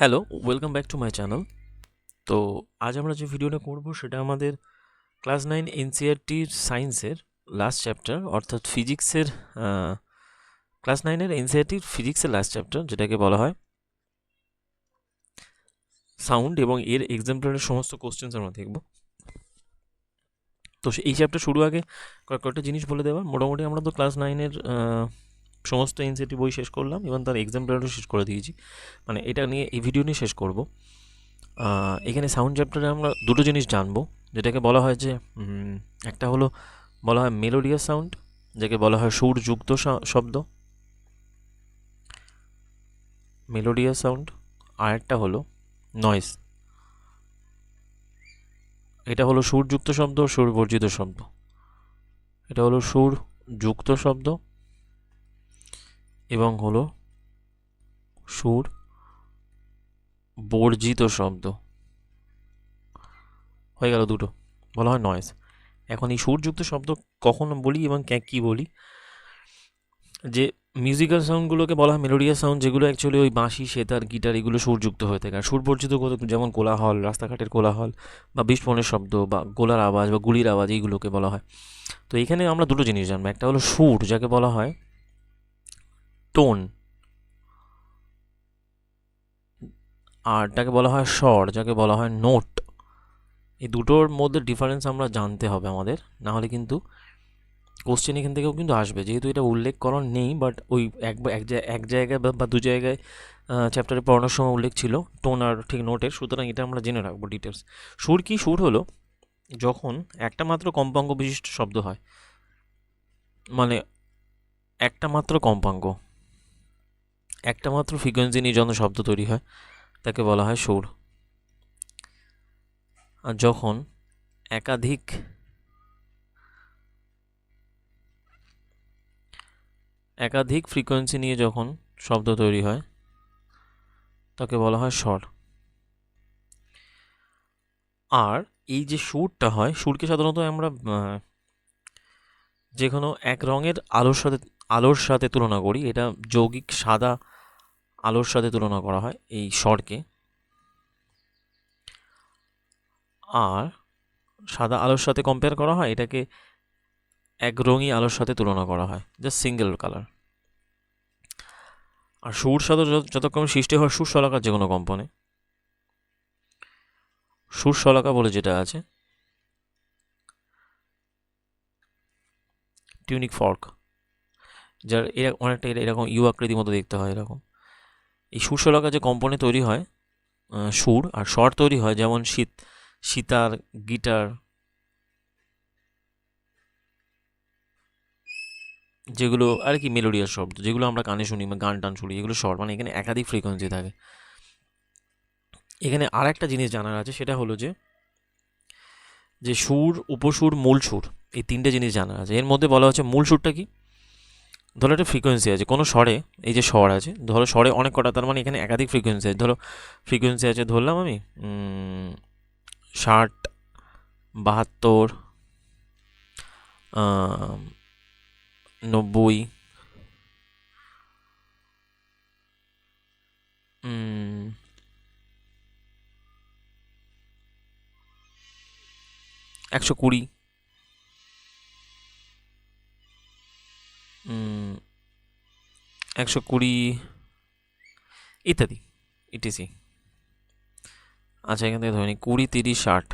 Hello, welcome back to my channel. তো আজ আমরা যে ভিডিওটা করব সেটা আমাদের ক্লাস 9 এনসিইআরটির সায়েন্সের লাস্ট চ্যাপ্টার, অর্থাৎ ফিজিক্সের ক্লাস 9-এর এনসিইআরটির ফিজিক্সের লাস্ট চ্যাপ্টার, যেটাকে বলা হয় সাউন্ড, এবং এর এক্সাম্পলারের সমস্ত কোশ্চেন্স আমরা দেখব। তো এই চ্যাপ্টার শুরু আগে কয়েকটা জিনিস বলে দেওয়া। মোটামুটি আমরা তো ক্লাস 9-এর সমস্ত এনসিইআরটি বই শেষ করলাম এবং তার এক্সাম্পলারও শেষ করে দিয়েছি। মানে এটা নিয়ে এই ভিডিও নিয়ে শেষ করব। এখানে সাউন্ড চ্যাপ্টারে আমরা দুটো জিনিস জানবো, যেটাকে বলা হয় যে একটা হলো বলা হয় মেলোডিয়াস সাউন্ড, যাকে বলা হয় সুরযুক্ত শব্দ, মেলোডিয়াস সাউন্ড। আর একটা হলো নয়েজ, এটা হলো সুরযুক্ত শব্দ, সুরবর্জিত শব্দ। এটা হলো সুরযুক্ত শব্দ এবং হলো সুর বর্জিত শব্দ। হয়ে গেল দুটো, বলা হয় নয়েজ। এখন এই সুরযুক্ত শব্দ কখন বলি এবং কী বলি? যে মিউজিক্যাল সাউন্ডগুলোকে বলা হয় মেলোডিয়াস সাউন্ড, যেগুলো অ্যাকচুয়ালি ওই বাঁশি, সেতার, গিটার এগুলো সুরযুক্ত হয়ে থাকে। আর সুরবর্জিত যেমন কোলাহল, রাস্তাঘাটের কোলাহল বা বিস্ফোরণের শব্দ বা গোলার আওয়াজ বা গুলির আওয়াজ, এইগুলোকে বলা হয়। তো এখানে আমরা দুটো জিনিস জানবো, একটা হলো সুর, যাকে বলা হয় টোন, আর যাকে বলা হয় স্বর, যাকে বলা হয় নোট। এই দুটোর মধ্যে ডিফারেন্স আমরা জানতে হবে আমাদের, না হলে কিন্তু কোশ্চেন এখান থেকেও কিন্তু আসবে। যেহেতু এটা উল্লেখ করা নেই, বাট ওই এক জায়গায় বা দু জায়গায় চ্যাপ্টারে পড়ানোর সময় উল্লেখ ছিল টোন আর ঠিক নোটের, সুতরাং এটা আমরা জেনে রাখবো ডিটেলস। সুর কি? সুর হলো যখন একটা মাত্র কম্পাঙ্ক বিশিষ্ট শব্দ হয়, মানে একটা মাত্র কম্পাঙ্ক, একটা মাত্র ফ্রিকোয়েন্সি নিয়ে যখন শব্দ তৈরি হয় তাকে বলা হয় সুর। আর যখন একাধিক একাধিক ফ্রিকোয়েন্সি নিয়ে যখন শব্দ তৈরি হয় তাকে বলা হয় স্বর। আর এই যে সুরটা হয়, সুরকে সাধারণত আমরা যে কোনো এক রঙের আলোর সাথে তুলনা করি। এটা যৌগিক সাদা আলোর সাথে তুলনা করা হয় এই স্বরকে। আর সাদা আলোর সাথে কম্পেয়ার করা হয় এটাকে এক রঙি আলোর সাথে তুলনা করা হয়, জাস্ট সিঙ্গেল কালার। আর সুর সাথে যতক্ষণ সৃষ্টি হয় সুরশলাকার যে কোনো কম্পনে, সুরশলাকা বলে যেটা আছে, টিউনিক ফর্ক, যার অনেকটা এরকম ইউ আকৃতির মতো দেখতে হয় এরকম। এই সুরশলাকা যে কম্পনে তৈরি হয় সুর আর স্বর তৈরি হয়, যেমন সিতার, গিটার, যেগুলো আর কি মেলোডিয়াস শব্দ, যেগুলো আমরা কানে শুনি বা গান টান শুনি, এগুলো স্বর, মানে এখানে একাধিক ফ্রিকোয়েন্সি থাকে। এখানে আর একটা জিনিস জানার আছে, সেটা হলো যে সুর, উপসুর, মূল সুর, এই তিনটে জিনিস জানার আছে। এর মধ্যে বলা হচ্ছে মূল সুরটা কি? ধরো একটা ফ্রিকোয়েন্সি আছে কোনো স্বরে, এই যে স্বর আছে, ধরো স্বরে অনেক কটা, তার মানে এখানে একাধিক ফ্রিকোয়েন্সি আছে। ধরো ফ্রিকোয়েন্সি আছে, ধরলাম আমি 60, 72, 90, 120, 120 ইত্যাদি ইটিসি। আচ্ছা, এখান থেকে ধরে নিই 20, 30, 60।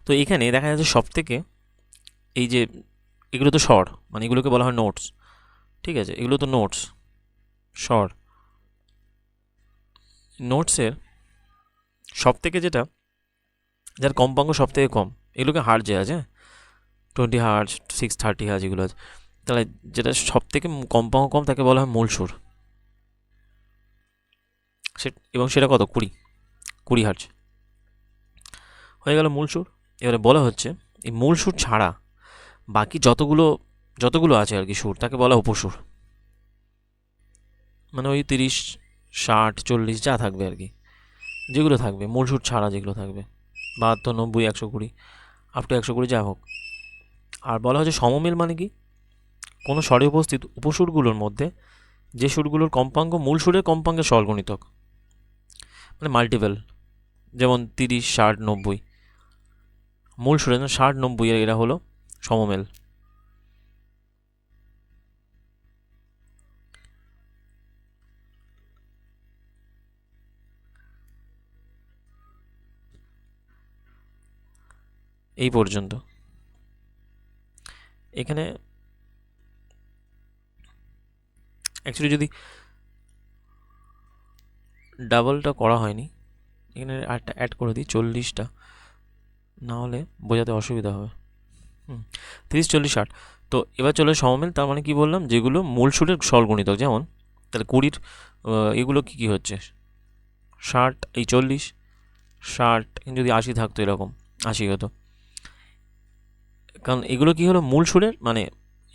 তো এখানে দেখা যাচ্ছে সব থেকে এই যে এগুলো তো স্বর, মানে এগুলোকে বলা হয় নোটস, ঠিক আছে? এগুলো তো নোটস, স্বর। নোটসের সব থেকে যেটা, যার কম্পাঙ্ক সব থেকে কম, এগুলোকে হার্টজে আছে, 20 হার্টজ, 630 হার্টজ, এগুলো আছে। তাহলে যেটা সব থেকে কম্পাঙ্ক কম তাকে বলা হয় মূল সুর, এবং সেটা কত? 20 হার্টজ হয়ে গেল মূল সুর। এবারে বলা হচ্ছে এই মূল সুর ছাড়া বাকি যতগুলো আছে আর কি সুর, তাকে বলা উপসুর। মানে ওই 30, 60, 40 যা থাকবে আর কি, যেগুলো থাকবে মূল সুর ছাড়া, যেগুলো থাকবে 72, 90, 120, আপ টু 120 যা হোক। আর বলা হচ্ছে সমমিল মানে কি? কোনো স্বরে উপস্থিত উপসুরগুলোর মধ্যে যে সুরগুলোর কম্পাঙ্ক মূল সুরের কম্পাঙ্কের স্বরগণিতক, মানে মাল্টিপল, যেমন 30, 60, 90, মূল সুরে 60, 90 এরা হলো সমমেল। এই পর্যন্ত। এখানে অ্যাকচুয়ালি যদি ডাবলটা করা হয়নি, এখানে আরেকটা অ্যাড করে দিই 40টা, না হলে বোঝাতে অসুবিধা হবে। 30, 40, 60। তো এবার চলে সমমেল, তার মানে কি বললাম, যেগুলো মূল সুরের স্বরগুণিতক, যেমন তাহলে 20 এগুলো কি হচ্ছে 60, এই 40, 60, যদি 80 থাকতো এরকম 80 হতো, কারণ এগুলো কি হলো মূল সুরের, মানে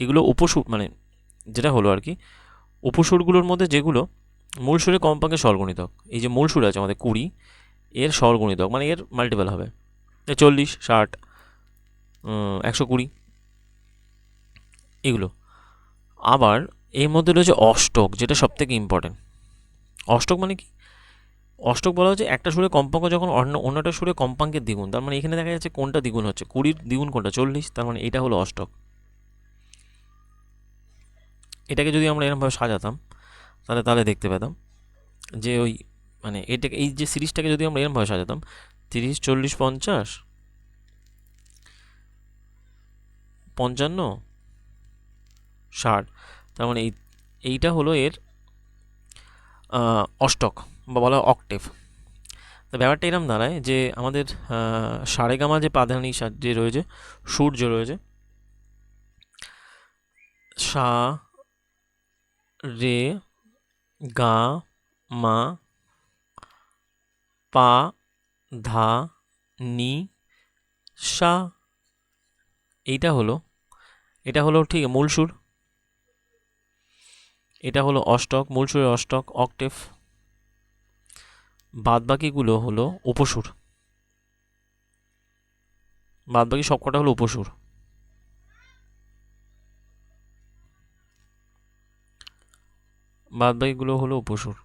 এগুলো উপসুর, মানে যেটা হলো আর কি উপসুরগুলোর মধ্যে যেগুলো মূল সুরে কমপক্ষে স্বরগুণিতক। এই যে মূল সুর আছে আমাদের 20, এর স্বরগুণিতক মানে এর মাল্টিপল হবে 40, 60, 120 এগুলো। আবার এর মধ্যে রয়েছে অষ্টক, যেটা সব থেকে ইম্পর্টেন্ট। অষ্টক মানে কি? অষ্টক বলা হচ্ছে একটা সুরে কম্পাঙ্ক যখন অন্যটা সুরে কম্পাঙ্কের দ্বিগুণ, তার মানে এখানে দেখা যাচ্ছে কোনটা দ্বিগুণ হচ্ছে, 20 দ্বিগুণ কোনটা 40, তার মানে এটা হলো অষ্টক। এটাকে যদি আমরা এরকমভাবে সাজাতাম তাহলে দেখতে পেতাম যে ওই মানে এটাকে, এই যে সিরিজটাকে যদি আমরা এরকমভাবে সাজাতাম 30, 40, 50, 55, 60, তার মানে এইটা হলো এর অষ্টক বা বলা হয় অক্টেভ। তো ব্যাপারটা এরকম দাঁড়ায় যে আমাদের সারেগামা যে পাধানি যে রয়েছে, সুর যে রয়েছে, সা, রে, গা, মা, পা, ধা, নি, সা, এটা হলো ঠিক মূল সুর, এটা হলো অষ্টক, মূল সুরের অষ্টক অক্টেভ। বাদবাকিগুলো হলো উপসুর, বাদবাকি সবকটা হলো উপসুর। বাদবাকিগুলো হলো উপসুর।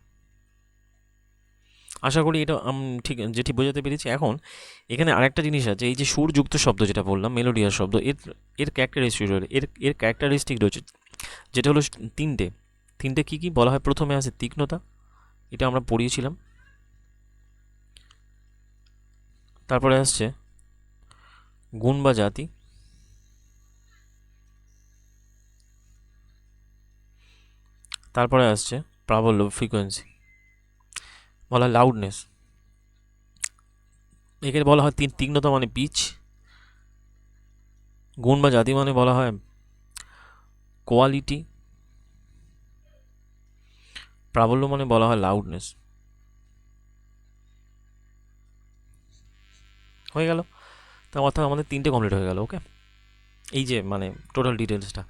আশা করি এটা ঠিক বোঝাতে পেরেছি। এখন এখানে আরেকটা জিনিস আছে, এই যে সুরযুক্ত শব্দ যেটা বললাম, মেলোডিয়াস শব্দ, এর ক্যারেক্টারিস্টিক রয়েছে, এর ক্যারেক্টারিস্টিক রয়েছে, যেটা হলো তিনটে কি কি বলা হয়। প্রথমে আছে তীক্ষ্ণতা, এটা আমরা পড়িয়েছিলাম। তারপরে আসছে গুণ বা জাতি, তারপরে আসছে প্রাবল্য ফ্রিকোয়েন্সি, বলা হয় লাউডনেস। একে বলা হয় তীক্ষ্ণতা মানে পিচ, গুণ বা জাতি মানে বলা হয় কোয়ালিটি, প্রাবল্য মানে বলা হয় লাউডনেস। হয়ে গেল, তা অর্থাৎ আমাদের তিনটে কমপ্লিট হয়ে গেল। ওকে, এই যে মানে টোটাল ডিটেলসটা।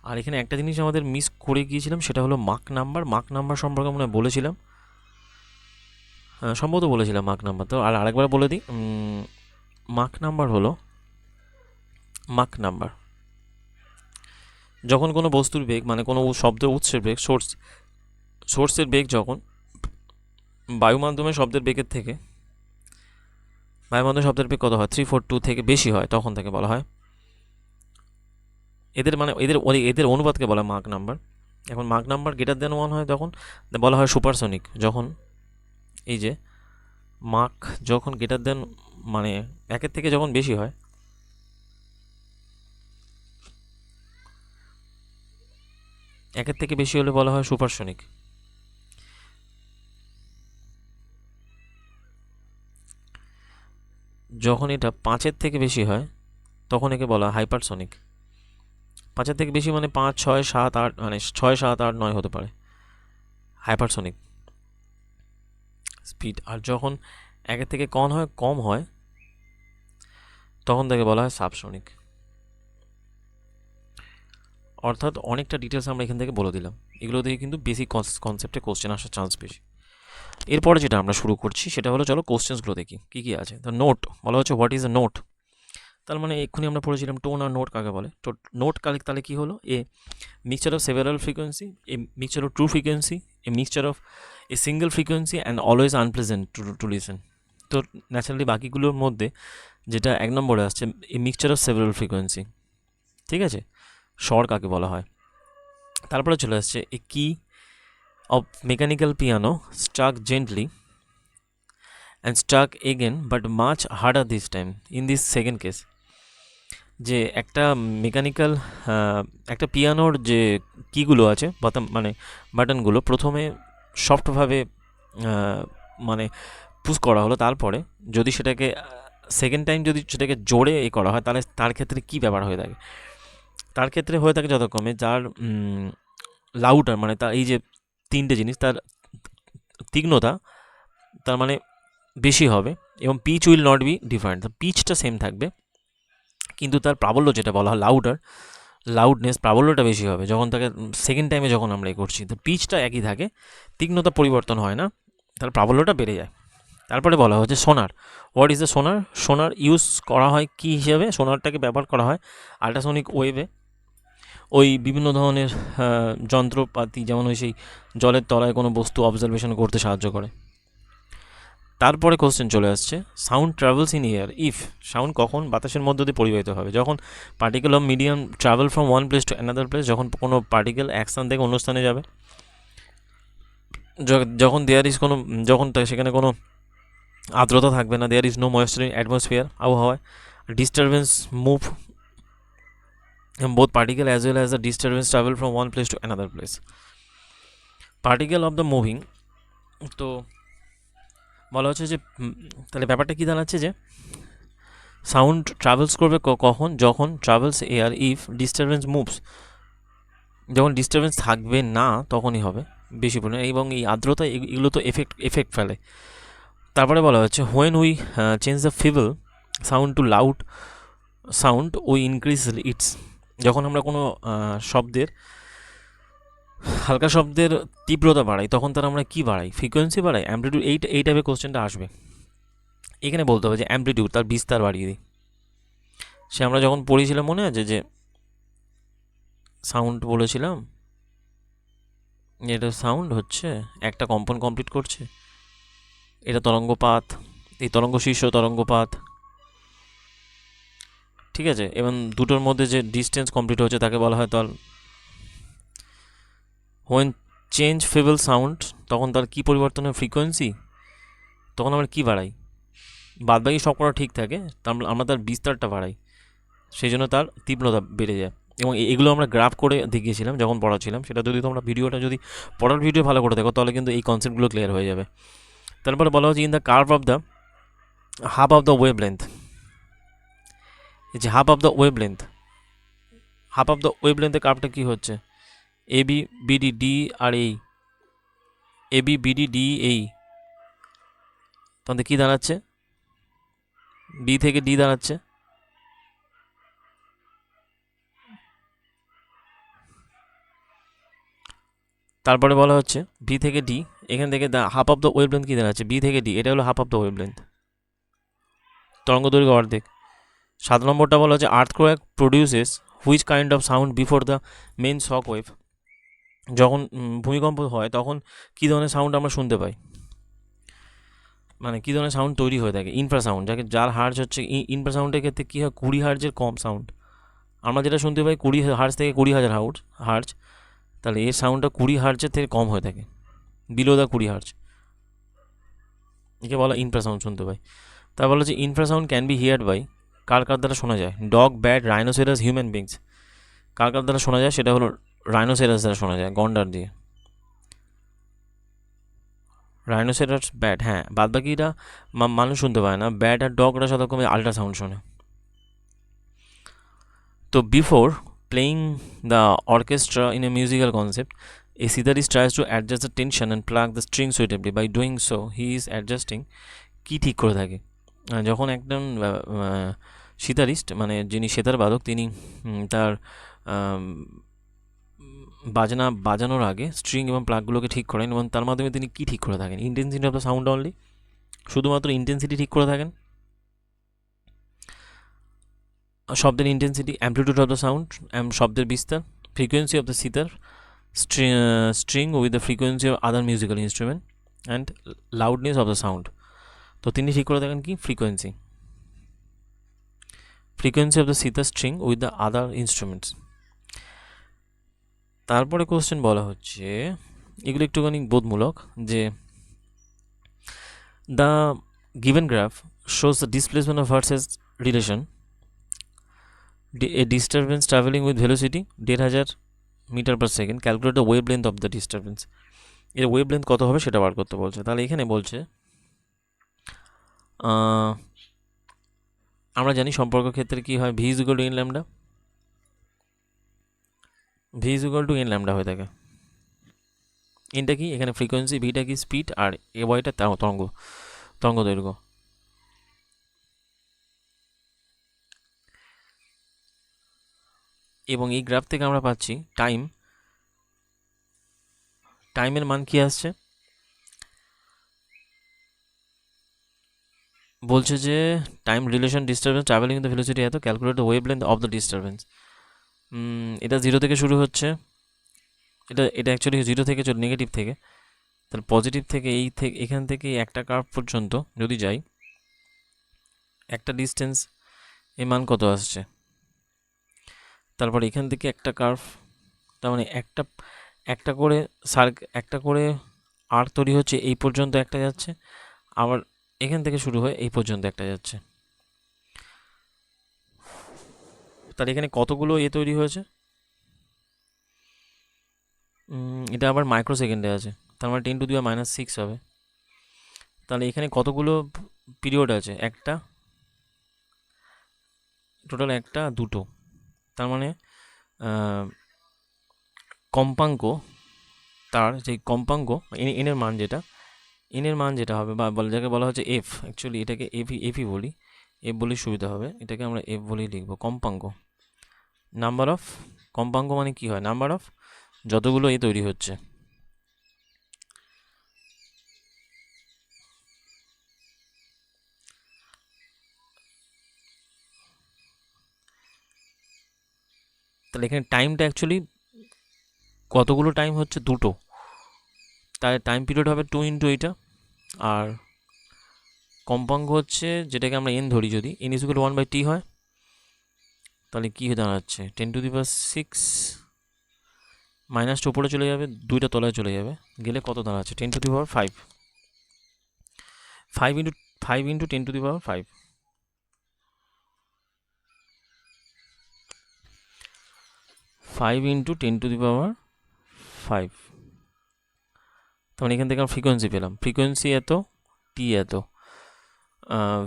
আর এখানে একটা জিনিস আমাদের মিস করে গিয়েছিলাম, সেটা হলো মার্ক নাম্বার। মার্ক নাম্বার সম্পর্কে মনে হয় বলেছিলাম, সম্ভবত বলেছিলাম মার্ক নাম্বার। তো আর আরেকবার বলে দিই, মার্ক নাম্বার হলো যখন কোনো বস্তুর বেগ, মানে কোনো শব্দের উৎসের বেগ, সোর্সের বেগ যখন বায়ু মাধ্যমে শব্দের বেগের থেকে, বায়ুমাধ্যমে শব্দের বেগ কত হয় 342 থেকে বেশি হয়, তখন থেকে বলা হয় এদের মানে এদের অনুপাতকে বলা হয় মার্ক নাম্বার। এখন মার্ক নাম্বার গ্রেটার দেন 1 হয় তখন বলা হয় সুপারসনিক। যখন এই যে মার্ক যখন গ্রেটার দেন, মানে 1-এর থেকে যখন বেশি হয়, একের থেকে বেশি হলে বলা হয় সুপারসনিক। যখন এটা 5-এর থেকে বেশি হয় তখন একে বলা হয় হাইপারসনিক। 5-এর থেকে বেশি মানে 5, 6, 7, 8, মানে 6, 7, 8, 9 হতে পারে হাইপারসনিক স্পিড। আর যখন 1-এর থেকে কম হয় তখন তাকে বলা হয় সাবসনিক। অর্থাৎ অনেকটা ডিটেলস আমরা এখান থেকে বলে দিলাম। এগুলো থেকে কিন্তু বেসিক কনসেপ্টে কোশ্চেন আসার চান্স বেশি। এরপরে যেটা আমরা শুরু করছি সেটা হলো, চলো কোশ্চেন্সগুলো দেখি কী কী আছে। তো নোট বলা হচ্ছে, হোয়াট ইজ এ নোট? তার মানে এক্ষুনি আমরা পড়েছিলাম টোন আর নোট কাকে বলে। তো নোট তাহলে কী হলো? এ mixture of several frequency, A mixture of true frequency, A mixture of a single frequency and always unpleasant to listen. তো ন্যাচারালি বাকিগুলোর মধ্যে যেটা এক নম্বরে আসছে, এ মিক্সচার অফ সেভারাল ফ্রিকোয়েন্সি, ঠিক আছে, স্বর কাকে বলা হয়। তারপরে চলে আসছে a key of mechanical piano struck gently and struck again but much harder this time in this second case. যে একটা মেকানিক্যাল একটা পিয়ানোর যে কিগুলো আছে মানে বাটনগুলো প্রথমে সফটভাবে মানে পুশ করা হলো, তারপরে যদি সেটাকে সেকেন্ড টাইম যদি সেটাকে জোরে করা হয়, তাহলে তার ক্ষেত্রে কী ব্যাপার হয়ে থাকে। তার ক্ষেত্রে হয়ে থাকে যতক্ষণে যার লাউডার, মানে তার এই যে তিনটে জিনিস, তার তীক্ষ্ণতা তার মানে বেশি হবে এবং pitch will not be different, পিচটা সেম থাকবে, কিন্তু তার প্রাবল্য যেটা বলা হয় লাউডনেস, প্রাবল্যটা বেশি হবে যখন তাকে সেকেন্ড টাইমে যখন আমরা করছি। তো পিচটা একই থাকে, তীক্ষ্ণতা পরিবর্তন হয় না, তার প্রাবল্যটা বেড়ে যায়। তারপরে বলা হচ্ছে সোনার। হোয়াট ইজ দ্য সোনার? সোনার ইউজ করা হয় কী হিসেবে? সোনারটাকে ব্যবহার করা হয় আল্ট্রাসনিক ওয়েভে, ওই বিভিন্ন ধরনের যন্ত্রপাতি, যেমন ওই সেই জলের তলায় কোনো বস্তু অবজারভেশন করতে সাহায্য করে। তারপরে কোশ্চেন চলে আসছে, sound travels in air if, sound কখন বাতাসের মধ্য দিয়ে পরিবাহিত হবে? যখন particle of medium travel from one place to another place, যখন কোনো পার্টিকেল এক স্থান থেকে অন্য স্থানে যাবে, যখন যখন সেখানে কোনো আর্দ্রতা থাকবে না, there is no moisture in atmosphere, আবহাওয়ায় disturbance move both particle as well as the disturbance travel from one place to another place. Particle of the moving, তো বলা হচ্ছে যে তাহলে ব্যাপারটা কী দাঁড়াচ্ছে যে সাউন্ড ট্রাভেলস করবে কখন? যখন travels air if disturbance moves, যখন ডিস্টারবেন্স থাকবে না তখনই হবে বেশি পরিমাণে, এবং এই আর্দ্রতা এগুলো তো এফেক্ট ফেলে। তারপরে বলা হচ্ছে when we change the feeble sound to loud sound we increase its, যখন আমরা কোনো শব্দের হালকা শব্দের তীব্রতা বাড়াই, তখন তার আমরা কী বাড়াই? ফ্রিকোয়েন্সি বাড়াই, অ্যাম্প্লিটিউড। এই টাইপের কোশ্চেনটা আসবে। এখানে বলতে হবে যে অ্যাম্প্লিটিউড, তার বিস্তার বাড়িয়ে দিই। সে আমরা যখন পড়েছিলাম মনে আছে যে সাউন্ড বলেছিলাম, এটা সাউন্ড হচ্ছে একটা কম্পন কমপ্লিট করছে, এটা তরঙ্গপাত, এই তরঙ্গ শীর্ষ তরঙ্গপাত, ঠিক আছে, এবং দুটোর মধ্যে যে ডিস্টেন্স কমপ্লিট হচ্ছে তাকে বলা হয় তার হোয়েন চেঞ্জ ফেবল সাউন্ড, তখন তার কী পরিবর্তনের ফ্রিকোয়েন্সি, তখন আমরা কী বাড়াই? বাদবাকি সব করা ঠিক থাকে, আমরা তার বিস্তারটা বাড়াই, সেই জন্য তার তীব্রতা বেড়ে যায়। এবং এগুলো আমরা গ্রাফ করে দেখিয়েছিলাম যখন পড়াচ্ছিলাম, সেটা যদি তোমরা পড়ার ভিডিও ভালো করে দেখো, তাহলে কিন্তু এই কনসেপ্টগুলো ক্লিয়ার হয়ে যাবে। তারপরে বলা হচ্ছে in the curve of the half of the wave length, এই যে হাফ অফ দ্য ওয়েভ লেন্থের কার্ভটা কী হচ্ছে? এ বি বিডি ডি আর এই এ বি বিডি ডি এই, তাহলে কী দাঁড়াচ্ছে? বি থেকে ডি দাঁড়াচ্ছে, তারপরে বলা হচ্ছে বি থেকে ডি, এখান থেকে half of the wave length কী দাঁড়াচ্ছে? বি থেকে ডি, এটা হলো half of the wave length, তরঙ্গ দৈর্ঘ্য অর্ধেক। 7 নম্বরটা বলা হচ্ছে earthquake produces which kind of sound before the main shock wave, যখন ভূমিকম্প হয় তখন কী ধরনের সাউন্ড আমরা শুনতে পাই, মানে কী ধরনের সাউন্ড তৈরি হয়ে থাকে? ইনফ্রাসাউন্ড, যার হার্জ হচ্ছে ইনফ্রাসাউন্ডের ক্ষেত্রে কী হয়? 20 হার্জের কম সাউন্ড আমরা যেটা শুনতে পাই 20 হার্জ থেকে 20,000 হার্জ, তাহলে এর সাউন্ডটা 20 হার্জের থেকে কম হয়ে থাকে, বিলো দ্য 20 হার্জ, একে বলা ইনফ্রাসাউন্ড শুনতে পাই। তা বলা হচ্ছে infrasound can be heard by, কার দ্বারা শোনা যায়? Dog, bat, rhinoceros, human beings. কার দ্বারা শোনা যায়? সেটা হলো রাইনোসেরাস দ্বারা শোনা যায়, গন্ডার দিয়ে। রাইনোসেরাস, ব্যাট, হ্যাঁ, বাদবাকিরা মানুষ শুনতে পায় না, ব্যাট আর ডগরা সতর্কমে আল্ট্রাসাউন্ড শোনে। তো before playing the orchestra in a musical concept, a sitarist tries to adjust the tension and plug the string suitably. By doing so, he is adjusting কি ঠিক করে থাকে? যখন একজন সিতারিস্ট, মানে যিনি সেতার বাদক, তিনি তার বাজনা বাজানোর আগে স্ট্রিং এবং প্লাগগুলোকে ঠিক করেন, এবং তার মাধ্যমে তিনি কি ঠিক করে থাকেন? Intensity of the sound only, শুধুমাত্র ইন্টেন্সিটি ঠিক করে থাকেন, শব্দের intensity, amplitude of the sound, শব্দের বিস্তার, frequency of the sitar string with the frequency of other musical instrument, and loudness of the sound. তো তিনি ঠিক করে দেখেন কি frequency of the sitar string with the other instruments. তারপরে কোশ্চেন বলা হচ্ছে, এগুলো একটুখানি বোধমূলক, যে the given graph shows the displacement of versus relation a disturbance traveling with velocity 1,500 metre per second, calculate the wave length of the disturbance. এর wave length কত হবে সেটা বার করতে বলছে। তাহলে এখানে বলছে আমরা জানি সম্পর্ক ক্ষেত্রে কি হয়, V is equal to N lambda, V is equal to N lambda হয়ে থাকে। এনটা কি এখানে ফ্রিকোয়েন্সি, ভিটা কি স্পিড, আর এ ওয়াইটা তরঙ্গ দৈর্ঘ্য। এবং এই গ্রাফ থেকে আমরা পাচ্ছি টাইমের মান কি আসছে, বলছে যে time relation disturbance travelling the velocity এত, calculate the wave length of the disturbance. এটা 0 থেকে শুরু হচ্ছে, এটা অ্যাকচুয়ালি 0 থেকে নেগেটিভ থেকে, তাহলে পজিটিভ থেকে এখান থেকে একটা কার্ভ পর্যন্ত যদি যাই, একটা ডিস্টেন্স এর মান কত আসছে, তারপর এখান থেকে একটা কার্ভ, তার মানে একটা করে আর্ক তৈরি হচ্ছে, এই পর্যন্ত একটা যাচ্ছে, আবার এখান থেকে শুরু হয়ে এই পর্যন্ত একটা যাচ্ছে। তাহলে এখানে কতগুলো তৈরি হয়েছে, এটা আবার মাইক্রো সেকেন্ডে আছে, তার মানে 10⁻⁻6 হবে। তাহলে এখানে কতগুলো পিরিয়ড আছে, একটা, টোটাল একটা, দুটো, তার মানে কম্পাঙ্ক, তার যে কম্পাঙ্ক এনের মান যেটা হবে, বা যাকে বলা হচ্ছে এফ, অ্যাকচুয়ালি এটাকে এফই বলি, এফ বলেই সুবিধা হবে, এটাকে আমরা এফ বলেই লিখবো, কম্পাঙ্ক। নাম্বার অফ কম্পাঙ্ক মানে কি হয়, নাম্বার অফ যতগুলো তৈরি হচ্ছে। তাহলে এখানে টাইমটা অ্যাকচুয়ালি কতগুলো টাইম হচ্ছে, দুটো, তাহলে টাইম পিরিয়ড হবে 2 ইন্টু এইটা, আর কম্পাঙ্ক হচ্ছে যেটাকে আমরা এন ধরি, যদি এন ইজ ইকুয়াল 1/t হয়, তাহলে কী হয়ে দাঁড়াচ্ছে 10⁶, মাইনাসটা উপরে চলে যাবে, দুইটা তলায় চলে যাবে, গেলে কত দাঁড়াচ্ছে 10⁵, 5 ইন্টু 10⁵, 5 ইন্টু 10⁵। তখন এখান থেকে আমরা ফ্রিকোয়েন্সি পেলাম, ফ্রিকোয়েন্সি এত, টি এত,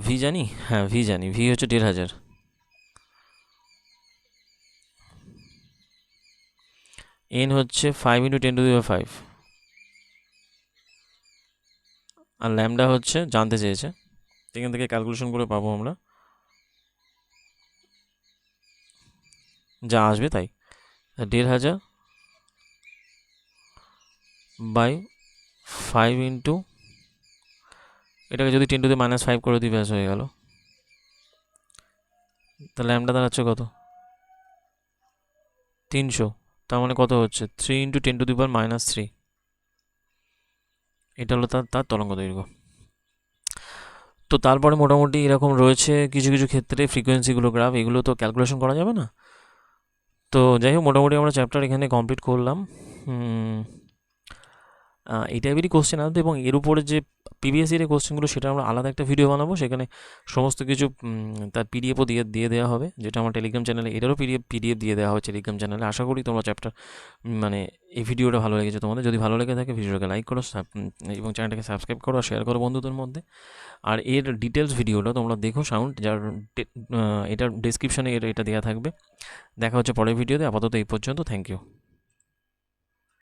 ভি জানি, হ্যাঁ ভি জানি, ভি হচ্ছে 1,500, এন হচ্ছে 5 ইন্টু 10⁵, আর ল্যামডা হচ্ছে জানতে চেয়েছে, এখান থেকে ক্যালকুলেশন করে পাবো আমরা যা আসবে তাই, 1,500 বাই 5 ইন্টু, এটাকে যদি 10⁻5 করে দিই ব্যাস হয়ে গেল। তাহলে ল্যামডা দাঁড়াচ্ছে কত, 300, তার মানে কত হচ্ছে 3 ইন্টু 10⁻3, এটা হলো তার তরঙ্গ দৈর্ঘ্য। তো তারপরে মোটামুটি এরকম রয়েছে কিছু কিছু ক্ষেত্রে ফ্রিকোয়েন্সিগুলো গ্রাফ, এগুলো তো ক্যালকুলেশন করা যাবে না। তো যাই হোক, মোটামুটি আমরা চ্যাপ্টার এখানে কমপ্লিট করলাম। এই টাইপেরই কোশ্চেন আসবে, এবং এর উপরে যে প্রিভিয়াস ইয়ারের কোশ্চেনগুলো সেটা আমরা আলাদা একটা ভিডিও বানাবো, সেখানে সমস্ত কিছু তার পিডিএফও দিয়ে দেওয়া হবে, যেটা আমার টেলিগ্রাম চ্যানেলে, এটারও পিডিএফ দিয়ে দেওয়া হবে টেলিগ্রাম চ্যানেলে। আশা করি তোমরা চ্যাপ্টার মানে এই ভিডিওটা ভালো লেগেছে তোমাদের। যদি ভালো লেগে থাকে ভিডিওটাকে লাইক করো এবং চ্যানেলটাকে সাবস্ক্রাইব করো আর শেয়ার করো বন্ধুদের মধ্যে। আর এর ডিটেলস ভিডিওটা তোমরা দেখো, যার এটার ডিসক্রিপশানে এটা দেওয়া থাকবে। দেখা হচ্ছে পরের ভিডিওতে, আপাতত এই পর্যন্ত, থ্যাংক ইউ।